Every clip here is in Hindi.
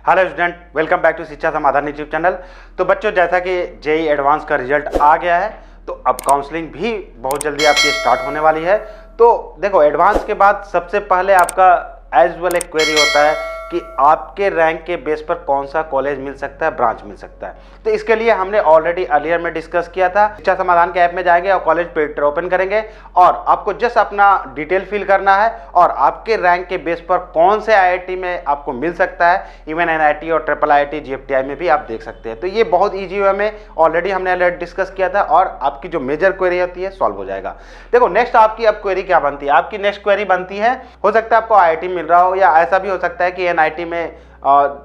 Hello student, welcome back to Shiksha Samadhan YouTube channel. तो बच्चों, जैसा कि जेई एडवांस का रिजल्ट आ गया है तो अब काउंसलिंग भी बहुत जल्दी आपकी स्टार्ट होने वाली है। तो देखो, एडवांस के बाद सबसे पहले आपका एज वेल एक क्वेरी होता है कि आपके रैंक के बेस पर कौन सा कॉलेज मिल सकता है, ब्रांच मिल सकता है। तो इसके लिए हमने ऑलरेडी अर्लियर में डिस्कस किया था। शिक्षा समाधान के ऐप में जाएंगे और कॉलेज पेज ओपन करेंगे और आपको जस्ट अपना डिटेल फिल करना है और आपके रैंक के बेस पर कौन से आईआईटी में आपको मिल सकता है। इवन एनआईटी और ट्रिपल आईआईटी जीएफटीआई में भी आप देख सकते हैं। तो ये बहुत ईजी वे में ऑलरेडी हमने अलर्ट डिस्कस किया था और आपकी जो मेजर क्वेरी होती है सॉल्व हो जाएगा। देखो, नेक्स्ट आपकी अब क्वेरी क्या बनती है? आपकी नेक्स्ट क्वेरी बनती है, हो सकता है आपको आईआईटी मिल रहा हो या ऐसा भी हो सकता है कि एनआईटी में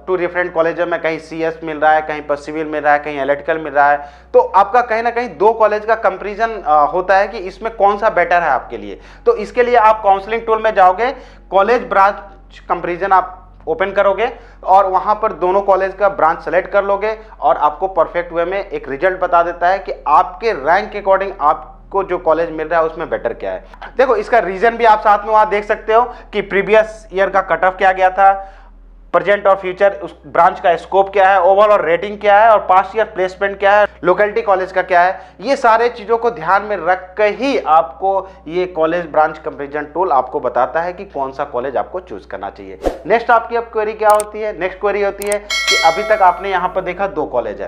टू डिफरेंट कॉलेजों में कहीं सीएस मिल रहा है, कहीं पर सिविल मिल रहा है, कहीं इलेक्ट्रिकल मिल रहा है। तो आपका कहीं ना कहीं दो कॉलेज का कंपैरिजन होता है कि इसमें कौन सा बेटर है आपके लिए। तो इसके लिए आप काउंसलिंग टूल में जाओगे, कॉलेज ब्रांच कंपैरिजन आप ओपन करोगे और वहां पर दोनों कॉलेज का ब्रांच सेलेक्ट कर लोगे और आपको परफेक्ट वे में एक रिजल्ट बता देता है कि आपके रैंक के अकॉर्डिंग आपको जो कॉलेज मिल रहा है उसमें बेटर क्या है। देखो, इसका रीजन भी आप साथ में वहां देख सकते हो कि प्रीवियस ईयर का कट ऑफ क्या गया था, प्रेजेंट और फ्यूचर उस ब्रांच का स्कोप क्या है, ओवरऑल रेटिंग क्या है और पास्ट ईयर प्लेसमेंट क्या है, लोकेलिटी कॉलेज का क्या है। ये सारे चीज़ों को ध्यान में रख कर ही आपको ये कॉलेज ब्रांच कंपैरिजन टूल आपको बताता है कि कौन सा कॉलेज आपको चूज करना चाहिए। नेक्स्ट आपकी अब क्वेरी क्या होती है? नेक्स्ट क्वेरी होती है कि अभी तक आपने यहाँ पर देखा दो कॉलेज है,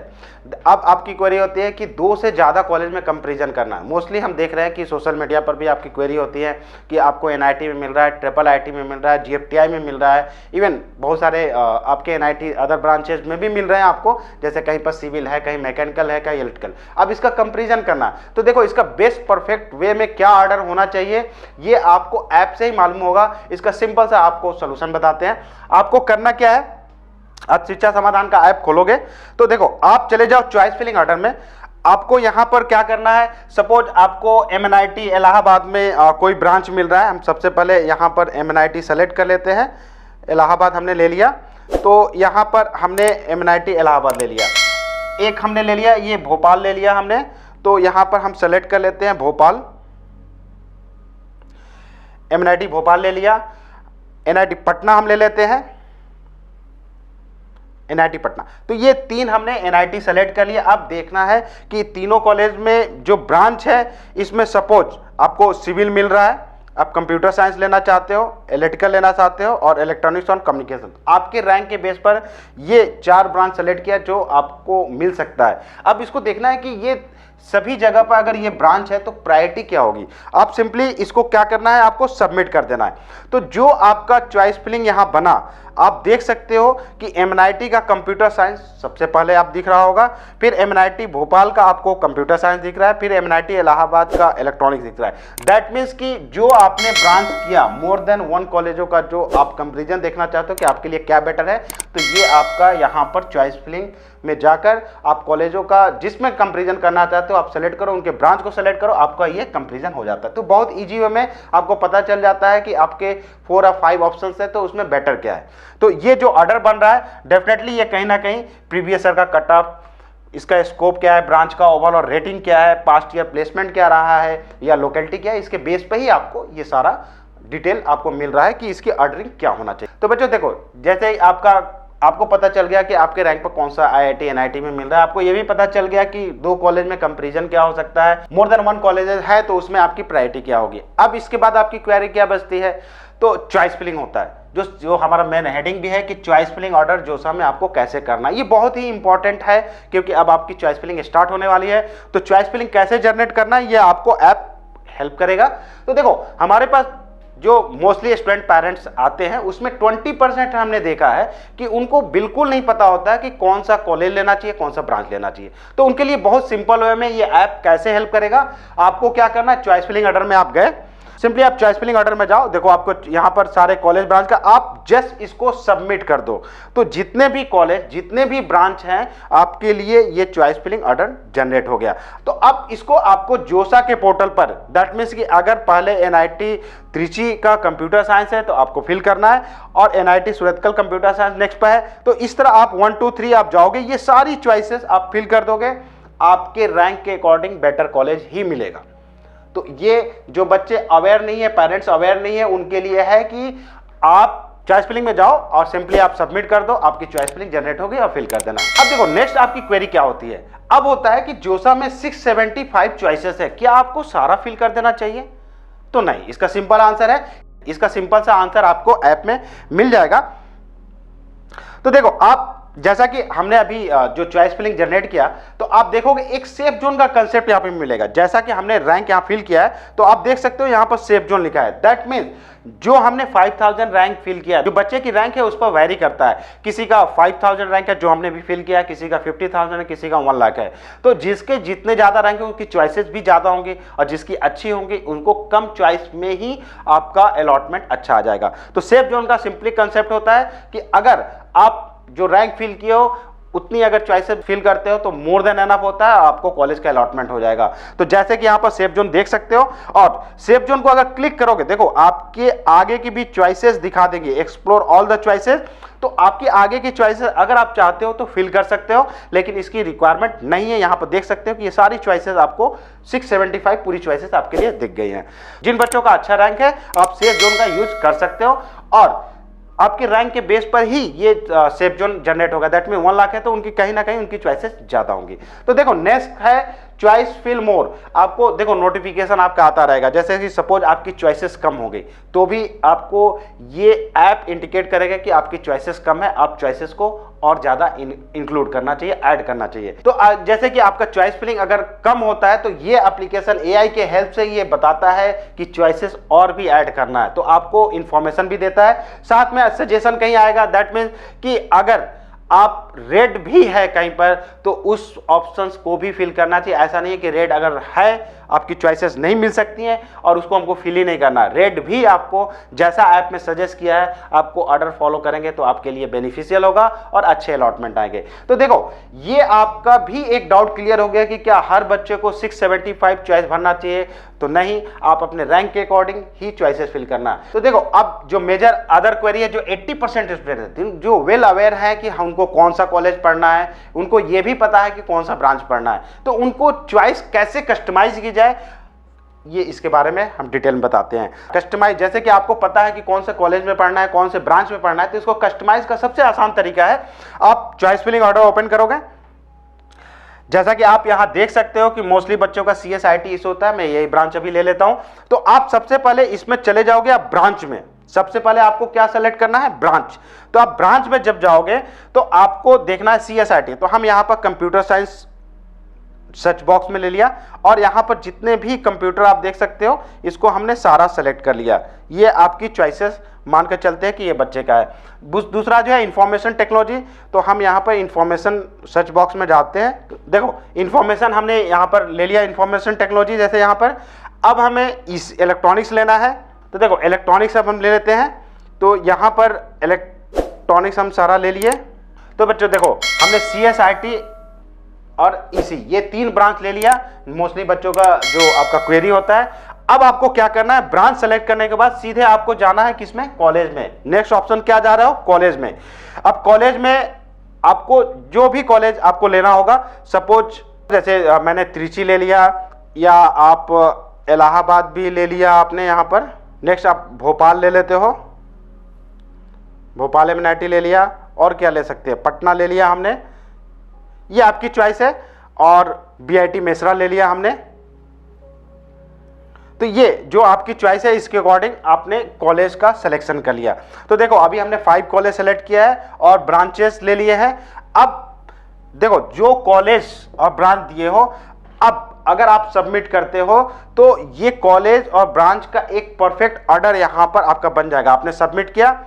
अब आपकी क्वेरी होती है कि दो से ज़्यादा कॉलेज में कंपैरिजन करना है। मोस्टली हम देख रहे हैं कि सोशल मीडिया पर भी आपकी क्वेरी होती है कि आपको एनआईटी में मिल रहा है, ट्रिपल आईटी में मिल रहा है, जीएफटीआई में मिल रहा है, इवन बहुत सारे आपके एनआईटी अदर ब्रांचेज में भी मिल रहे हैं आपको, जैसे कहीं पर सिविल है, कहीं मैकेनिकल है, कहीं इलेक्ट्रिकल। अब इसका कंपैरिजन करना है तो देखो, इसका बेस्ट परफेक्ट वे में क्या ऑर्डर होना चाहिए ये आपको ऐप से ही मालूम होगा। इसका सिंपल सा आपको सोल्यूशन बताते हैं। आपको करना क्या है, आप शिक्षा समाधान का ऐप खोलोगे तो देखो, आप चले जाओ चॉइस फिलिंग ऑर्डर में। आपको यहां पर क्या करना है, सपोज आपको एमएनआईटी इलाहाबाद में कोई ब्रांच मिल रहा है। हम सबसे पहले यहां पर एमएनआईटी सेलेक्ट कर लेते हैं। इलाहाबाद हमने ले लिया, तो यहां पर हमने एमएनआईटी इलाहाबाद ले लिया। एक हमने ले लिया, ये भोपाल ले लिया हमने, तो यहां पर हम सेलेक्ट कर लेते हैं भोपाल। एमएनआईटी भोपाल ले लिया। एनआईटी पटना हम ले लेते हैं, एनआईटी पटना। तो ये तीन हमने एनआईटी सेलेक्ट कर लिया। अब देखना है कि तीनों कॉलेज में जो ब्रांच है इसमें सपोज आपको सिविल मिल रहा है, आप कंप्यूटर साइंस लेना चाहते हो, इलेक्ट्रिकल लेना चाहते हो और इलेक्ट्रॉनिक्स और कम्युनिकेशन। आपके रैंक के बेस पर ये चार ब्रांच सेलेक्ट किया जो आपको मिल सकता है। अब इसको देखना है कि ये सभी जगह पर अगर ये ब्रांच है तो प्रायोरिटी क्या होगी। आप सिंपली इसको क्या करना है, आपको सबमिट कर देना है। तो जो आपका चॉइस फिलिंग यहाँ बना, आप देख सकते हो कि एमएनआईटी का कंप्यूटर साइंस सबसे पहले आप दिख रहा होगा, फिर एमएनआईटी भोपाल का आपको कंप्यूटर साइंस दिख रहा है, फिर एमएनआईटी इलाहाबाद का इलेक्ट्रॉनिक्स दिख रहा है। दैट मीन्स कि जो आपने ब्रांच किया, मोर देन वन कॉलेजों का जो आप कंपेरिजन देखना चाहते हो कि आपके लिए क्या बेटर है, तो ये आपका यहाँ पर चॉइस फिलिंग में जाकर आप कॉलेजों का जिसमें कंपैरिजन करना चाहते हो आप सेलेक्ट करो, उनके ब्रांच को सेलेक्ट करो, आपका ये कंपैरिजन हो जाता है। तो बहुत इजी वे में आपको पता चल जाता है कि आपके 4 या 5 ऑप्शंस है तो उसमें बेटर क्या है। तो ये जो ऑर्डर बन रहा है डेफिनेटली ये कहीं ना कहीं प्रीवियस ईयर का कट ऑफ, इसका स्कोप क्या है, ब्रांच का ओवरऑल रेटिंग क्या है, पास्ट ईयर प्लेसमेंट क्या रहा है या लोकेलिटी क्या है, इसके बेस पे ही आपको ये सारा डिटेल आपको मिल रहा है कि इसकी ऑर्डरिंग क्या होना चाहिए। तो बच्चों देखो, जैसे ही आपको पता चल गया कि आपके रैंक पर कौन सा आईआईटी एनआईटी में मिल रहा है, आपको ये भी पता चल गया कि दो कॉलेज में कंपैरिजन क्या हो सकता है, मोर देन वन कॉलेजेस है तो उसमें आपकी प्रायोरिटी क्या होगी। अब इसके बाद आपकी क्वेरी क्या बचती है, तो चॉइस फिलिंग होता है, जो हमारा मेन हेडिंग भी है कि चॉइस फिलिंग ऑर्डर जोसा में आपको कैसे करना है। ये बहुत ही इंपॉर्टेंट है क्योंकि अब आपकी चॉइस फिलिंग स्टार्ट होने वाली है। तो चॉइस फिलिंग कैसे जनरेट करना है ये आपको ऐप हेल्प करेगा। तो देखो, हमारे पास जो मोस्टली स्टूडेंट पेरेंट्स आते हैं उसमें 20% हमने देखा है कि उनको बिल्कुल नहीं पता होता है कि कौन सा कॉलेज लेना चाहिए, कौन सा ब्रांच लेना चाहिए। तो उनके लिए बहुत सिंपल वे में ये ऐप कैसे हेल्प करेगा, आपको क्या करना है, चॉइस फिलिंग ऑर्डर में आप गए, सिंपली आप चॉइस फिलिंग ऑर्डर में जाओ। देखो, आपको यहाँ पर सारे कॉलेज ब्रांच का आप जस्ट इसको सबमिट कर दो, तो जितने भी कॉलेज जितने भी ब्रांच हैं आपके लिए ये चॉइस फिलिंग ऑर्डर जनरेट हो गया। तो अब इसको आपको जोसा के पोर्टल पर, दैट मीन्स कि अगर पहले एनआईटी त्रिची का कंप्यूटर साइंस है तो आपको फिल करना है और NIT Surathkal computer science next पर है, तो इस तरह आप 1 2 3 आप जाओगे, ये सारी चॉइसेस आप फिल कर दोगे, आपके रैंक के अकॉर्डिंग बेटर कॉलेज ही मिलेगा। तो ये जो बच्चे अवेयर नहीं है, पेरेंट्स अवेयर नहीं है, उनके लिए है कि आप चॉइस फिलिंग में जाओ और सिंपली आप सबमिट कर दो, आपकी चॉइस फिलिंग जनरेट होगी और फिल कर देना। अब देखो नेक्स्ट आपकी क्वेरी क्या होती है। अब होता है कि जोसा में 675 चॉइसेस है, क्या आपको सारा फिल कर देना चाहिए? तो नहीं, इसका सिंपल आंसर है, इसका सिंपल सा आंसर आपको ऐप में मिल जाएगा। तो देखो आप जैसा कि हमने अभी जो चॉइस फिलिंग जनरेट किया, तो आप देखोगे एक सेफ जोन का कंसेप्ट यहां पे मिलेगा। जैसा कि हमने रैंक यहां फिल किया है, तो आप देख सकते हो यहां पर सेफ जोन लिखा है। दैट मीन्स जो हमने 5000 रैंक फिल किया है, जो बच्चे की रैंक है उस पर वेरी करता है। किसी का 5000 रैंक है जो हमने भी फिल किया है, किसी का 50,000 है, किसी का 1 लाख है। तो जिसके जितने ज्यादा रैंक है उनकी चॉइसेस भी ज्यादा होंगी, और जिसकी अच्छी होंगी उनको कम चॉइस में ही आपका अलॉटमेंट अच्छा आ जाएगा। तो सेफ जोन का सिंपली कंसेप्ट होता है कि अगर आप जो रैंक फिल किए हो उतनी अगर चॉइसेस फिल करते हो तो मोर देन एनफ होता है, आपको कॉलेज का अलॉटमेंट हो जाएगा। तो जैसे कि यहां पर सेफ जोन देख सकते हो, और सेफ जोन को अगर क्लिक करोगे, देखो आपके आगे की भी चॉइसेस दिखा देंगे, एक्सप्लोर ऑल द चॉइसेस। तो आपकी आगे की चॉइसेस अगर आप चाहते हो तो फिल कर सकते हो, लेकिन इसकी रिक्वायरमेंट नहीं है। यहां पर देख सकते हो कि ये सारी चॉइसेस आपको 675 पूरी चॉइसेस आपके लिए दिख गई हैं। जिन बच्चों का अच्छा रैंक है आप सेफ जोन का यूज कर सकते हो, और आपके रैंक के बेस पर ही ये सेफ जोन जनरेट होगा। दैट मीन 1 लाख है तो उनकी कहीं ना कहीं उनकी चॉइसेस ज्यादा होंगी। तो देखो नेक्स्ट है चॉइस फिल मोर। आपको देखो नोटिफिकेशन आपका आता रहेगा, जैसे कि सपोज आपकी चॉइसेस कम हो गई तो भी आपको ये ऐप इंडिकेट करेगा कि आपकी चॉइसेस कम है, आप चॉइसेस को और ज्यादा इंक्लूड करना चाहिए, ऐड करना चाहिए। तो जैसे कि आपका चॉइस फिलिंग अगर कम होता है तो ये एप्लीकेशन एआई के हेल्प से ये बताता है कि चॉइसेस और भी ऐड करना है, तो आपको इंफॉर्मेशन भी देता है, साथ में सजेशन कहीं आएगा। दैट मीन्स कि अगर आप रेड भी है कहीं पर तो उस ऑप्शंस को भी फिल करना चाहिए। ऐसा नहीं है कि रेड अगर है आपकी चॉइसेस नहीं मिल सकती हैं और उसको हमको फिल ही नहीं करना। रेड भी आपको जैसा ऐप में सजेस्ट किया है आपको ऑर्डर फॉलो करेंगे तो आपके लिए बेनिफिशियल होगा और अच्छे अलॉटमेंट आएंगे। तो देखो ये आपका भी एक डाउट क्लियर हो गया कि क्या हर बच्चे को 675 चॉइस भरना चाहिए? तो नहीं, आप अपने रैंक के अकॉर्डिंग ही चॉइसेस फिल करना है। तो देखो अब जो मेजर अदर क्वेरी है, जो 80% स्टूडेंट है जो वेल अवेयर है कि हमको कौन सा कॉलेज पढ़ना है, उनको ये भी पता है कि कौन सा ब्रांच पढ़ना है, तो उनको चॉइस कैसे कस्टमाइज की जाए ये इसके बारे में हम डिटेल में बताते हैं। कस्टमाइज, जैसे कि आपको पता है कि कौन से कॉलेज में पढ़ना है, कौन से ब्रांच में पढ़ना है, तो इसको कस्टमाइज का सबसे आसान तरीका है, आप चॉइस फिलिंग ऑर्डर ओपन करोगे। जैसा कि आप यहां देख सकते हो कि मोस्टली बच्चों का CSIT इस होता है, मैं यही ब्रांच अभी ले लेता हूं। तो आप सबसे पहले इसमें चले जाओगे, आप ब्रांच में सबसे पहले आपको क्या सेलेक्ट करना है? ब्रांच। तो आप ब्रांच में जब जाओगे तो आपको देखना है CSIT, तो हम यहां पर कंप्यूटर साइंस सर्च बॉक्स में ले लिया, और यहां पर जितने भी कंप्यूटर आप देख सकते हो इसको हमने सारा सेलेक्ट कर लिया। ये आपकी चॉइसेस मान कर चलते हैं कि ये बच्चे का है। दूसरा जो है इंफॉर्मेशन टेक्नोलॉजी, तो हम यहाँ पर इंफॉर्मेशन सर्च बॉक्स में जाते हैं। तो देखो इंफॉर्मेशन हमने यहाँ पर ले लिया, इंफॉर्मेशन टेक्नोलॉजी। जैसे यहाँ पर अब हमें इस इलेक्ट्रॉनिक्स लेना है, तो देखो इलेक्ट्रॉनिक्स अब हम ले लेते हैं। तो यहाँ पर इलेक्ट्रॉनिक्स हम सारा ले लिए। तो बच्चों देखो हमने CSIT और EC ये 3 ब्रांच ले लिया, मोस्टली बच्चों का जो आपका क्वेरी होता है। अब आपको क्या करना है? ब्रांच सेलेक्ट करने के बाद सीधे आपको जाना है किसमें? कॉलेज में। नेक्स्ट ऑप्शन क्या जा रहे हो? कॉलेज में। अब कॉलेज में आपको जो भी कॉलेज आपको लेना होगा, सपोज जैसे मैंने त्रिची ले लिया, या आप इलाहाबाद भी ले लिया आपने यहाँ पर। नेक्स्ट आप भोपाल ले लेते हो, भोपाल MNIT ले लिया, और क्या ले सकते हैं? पटना ले लिया हमने, ये आपकी चॉइस है। और BIT मेसरा ले लिया हमने। तो ये जो आपकी चॉइस है इसके अकॉर्डिंग आपने कॉलेज का सिलेक्शन कर लिया। तो देखो अभी हमने 5 कॉलेज सेलेक्ट किया है और ब्रांचेस ले लिए हैं। अब देखो जो कॉलेज और ब्रांच दिए हो, अब अगर आप सबमिट करते हो तो ये कॉलेज और ब्रांच का एक परफेक्ट ऑर्डर यहां पर आपका बन जाएगा। आपने सबमिट किया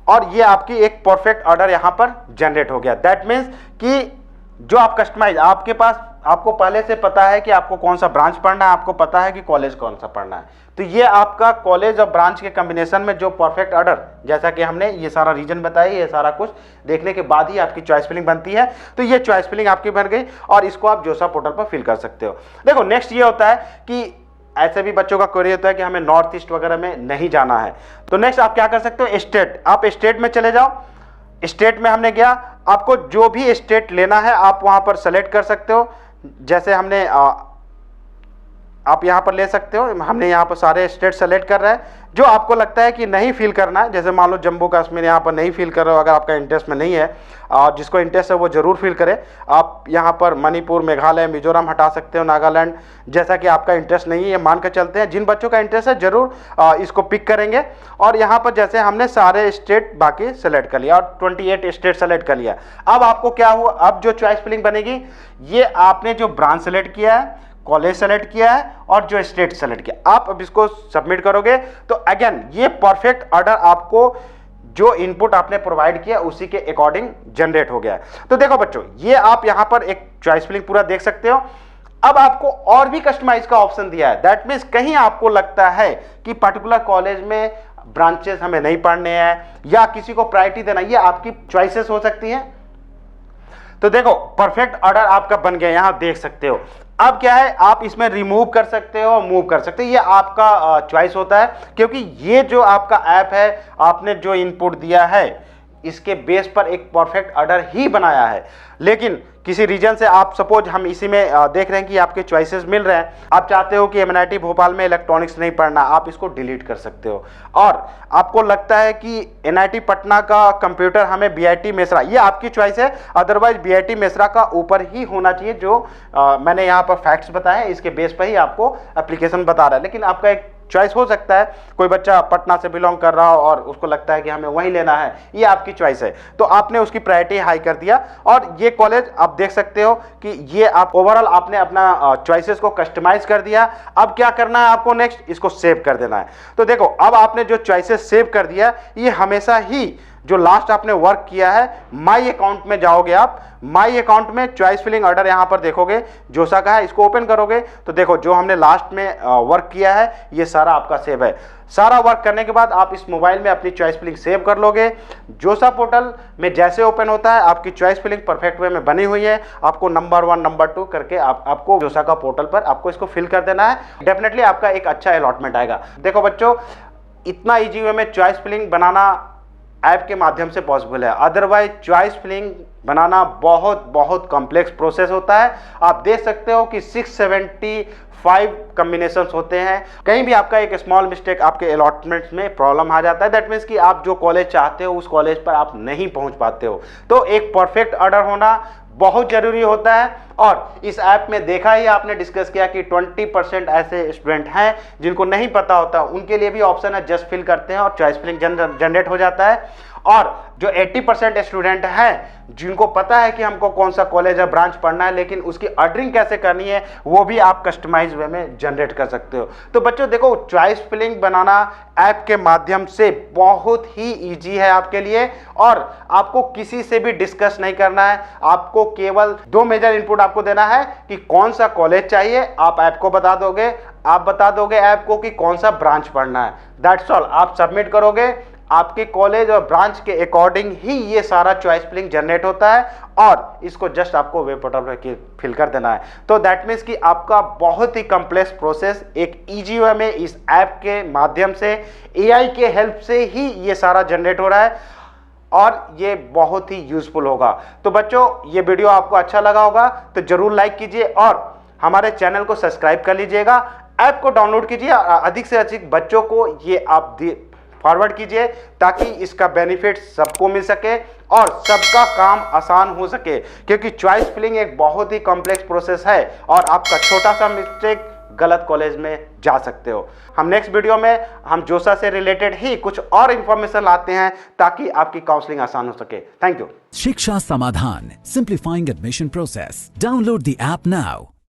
और ये आपकी एक परफेक्ट ऑर्डर यहां पर जनरेट हो गया। दैट मीन्स कि जो आप कस्टमाइज, आपके पास आपको पहले से पता है कि आपको कौन सा ब्रांच पढ़ना है, आपको पता है कि कॉलेज कौन सा पढ़ना है, तो ये आपका कॉलेज और ब्रांच के कॉम्बिनेशन में जो परफेक्ट ऑर्डर, जैसा कि हमने ये सारा रीजन बताया, ये सारा कुछ देखने के बाद ही आपकी चॉइस फिलिंग बनती है। तो ये चॉइस फिलिंग आपकी बन गई और इसको आप जोसा पोर्टल पर फिल कर सकते हो। देखो नेक्स्ट ये होता है कि ऐसे भी बच्चों का क्वेरी होता है कि हमें नॉर्थ ईस्ट वगैरह में नहीं जाना है, तो नेक्स्ट आप क्या कर सकते हो? स्टेट। आप स्टेट में चले जाओ। स्टेट में हमने गया, आपको जो भी स्टेट लेना है आप वहां पर सेलेक्ट कर सकते हो। जैसे हमने आप यहाँ पर ले सकते हो। हमने यहाँ पर सारे स्टेट सेलेक्ट कर रहे हैं। जो आपको लगता है कि नहीं फिल करना है, जैसे मान लो जम्मू कश्मीर यहाँ पर नहीं फिल कर रहे हो, अगर आपका इंटरेस्ट में नहीं है, और जिसको इंटरेस्ट है वो जरूर फिल करे। आप यहाँ पर मणिपुर, मेघालय, मिजोरम हटा सकते हो, नागालैंड, जैसा कि आपका इंटरेस्ट नहीं है, ये मान कर चलते हैं। जिन बच्चों का इंटरेस्ट है जरूर इसको पिक करेंगे। और यहाँ पर जैसे हमने सारे स्टेट बाकी सेलेक्ट कर लिया और 28 स्टेट सेलेक्ट कर लिया। अब आपको क्या हुआ, अब जो चॉइस फिलिंग बनेगी, ये आपने जो ब्रांच सेलेक्ट किया है, कॉलेज सेलेक्ट किया है और जो स्टेट सेलेक्ट किया, आप अब इसको सबमिट करोगे तो अगेन ये परफेक्ट ऑर्डर आपको जो इनपुट आपने प्रोवाइड किया उसी के अकॉर्डिंग जनरेट हो गया है। तो देखो बच्चों, ये आप यहां पर एक चॉइस फिलिंग पूरा देख सकते हो। अब आपको और भी कस्टमाइज का ऑप्शन दिया है। दैट मीन्स कहीं आपको लगता है कि पर्टिकुलर कॉलेज में ब्रांचेस हमें नहीं पढ़ने हैं या किसी को प्रायोरिटी देना, ये आपकी चॉइसेस हो सकती हैं। तो देखो परफेक्ट ऑर्डर आपका बन गया, यहां देख सकते हो। अब क्या है, आप इसमें रिमूव कर सकते हो, मूव कर सकते हो, ये आपका चॉइस होता है। क्योंकि ये जो आपका ऐप है, आपने जो इनपुट दिया है इसके बेस पर एक परफेक्ट ऑर्डर ही बनाया है। लेकिन किसी रीजन से आप सपोज हम इसी में देख रहे हैं कि आपके चॉइसेस मिल रहे हैं, आप चाहते हो कि एमएनआईटी भोपाल में इलेक्ट्रॉनिक्स नहीं पढ़ना, आप इसको डिलीट कर सकते हो। और आपको लगता है कि एनआईटी पटना का कंप्यूटर हमें बीआईटी मेसरा, ये आपकी चॉइस है। अदरवाइज बीआईटी मेसरा का ऊपर ही होना चाहिए, जो मैंने यहाँ पर फैक्ट्स बताए हैं, इसके बेस पर ही आपको एप्लीकेशन बता रहा है। लेकिन आपका एक चॉइस हो सकता है, कोई बच्चा पटना से बिलोंग कर रहा हो और उसको लगता है कि हमें वहीं लेना है, ये आपकी चॉइस है। तो आपने उसकी प्रायोरिटी हाई कर दिया और ये कॉलेज आप देख सकते हो कि ये आप ओवरऑल आपने अपना चॉइसेस को कस्टमाइज कर दिया। अब क्या करना है आपको, नेक्स्ट इसको सेव कर देना है। तो देखो अब आपने जो चॉइसेस सेव कर दिया, ये हमेशा ही जो लास्ट आपने वर्क किया है, माई अकाउंट में जाओगे आप, माई अकाउंट में चॉइस फिलिंग ऑर्डर यहां पर देखोगे, जोसा का है, इसको ओपन करोगे तो देखो जो हमने लास्ट में वर्क किया है ये सारा आपका सेव है। सारा वर्क करने के बाद आप इस मोबाइल में अपनी चॉइस फिलिंग सेव कर लोगे। जोसा पोर्टल में जैसे ओपन होता है, आपकी चॉइस फिलिंग परफेक्ट वे में बनी हुई है। आपको नंबर 1 नंबर 2 करके आपको जोसा का पोर्टल पर आपको इसको फिल कर देना है। डेफिनेटली आपका एक अच्छा अलॉटमेंट आएगा। देखो बच्चों, इतना ईजी वे में चॉइस फिलिंग बनाना ऐप के माध्यम से पॉसिबल है। अदरवाइज चॉइस फिलिंग बनाना बहुत कॉम्प्लेक्स प्रोसेस होता है। आप देख सकते हो कि 675 कॉम्बिनेशंस होते हैं। कहीं भी आपका एक स्मॉल मिस्टेक आपके अलॉटमेंट में प्रॉब्लम आ जाता है, दैट मीन्स कि आप जो कॉलेज चाहते हो उस कॉलेज पर आप नहीं पहुंच पाते हो। तो एक परफेक्ट ऑर्डर होना बहुत जरूरी होता है। और इस ऐप में देखा ही आपने डिस्कस किया कि 20% ऐसे स्टूडेंट हैं जिनको नहीं पता होता, उनके लिए भी ऑप्शन है, जस्ट फिल करते हैं और चॉइस फिलिंग जनरेट हो जाता है। और जो 80% स्टूडेंट हैं जिनको पता है कि हमको कौन सा कॉलेज या ब्रांच पढ़ना है, लेकिन उसकी ऑर्डरिंग कैसे करनी है वो भी आप कस्टमाइज वे में जनरेट कर सकते हो। तो बच्चों देखो, चॉइस फिलिंग बनाना ऐप के माध्यम से बहुत ही इजी है आपके लिए, और आपको किसी से भी डिस्कस नहीं करना है। आपको केवल 2 मेजर इनपुट आपको देना है कि कौन सा कॉलेज चाहिए, आप ऐप को बता दोगे, आप बता दोगे ऐप को कि कौन सा ब्रांच पढ़ना है। That's all. आप सबमिट करोगे, आपके कॉलेज और ब्रांच के अकॉर्डिंग ही ये सारा चॉइस फिलिंग जनरेट होता है और इसको जस्ट आपको वेब पोर्टल पर फिल कर देना है। तो दैट मीन्स कि आपका बहुत ही कॉम्प्लेक्स प्रोसेस एक इजी वे में इस ऐप के माध्यम से, एआई के हेल्प से ही ये सारा जनरेट हो रहा है और ये बहुत ही यूजफुल होगा। तो बच्चों, ये वीडियो आपको अच्छा लगा होगा तो जरूर लाइक कीजिए और हमारे चैनल को सब्सक्राइब कर लीजिएगा। ऐप को डाउनलोड कीजिए, अधिक से अधिक बच्चों को ये आप फॉरवर्ड कीजिए ताकि इसका बेनिफिट सबको मिल सके और सबका काम आसान हो सके। क्योंकि चॉइस फिलिंग एक बहुत ही कॉम्प्लेक्स प्रोसेस है और आपका छोटा सा मिस्टेक गलत कॉलेज में जा सकते हो। हम नेक्स्ट वीडियो में हम जोसा से रिलेटेड ही कुछ और इंफॉर्मेशन लाते हैं ताकि आपकी काउंसलिंग आसान हो सके। Thank you. शिक्षा समाधान, simplifying admission process. Download the app now.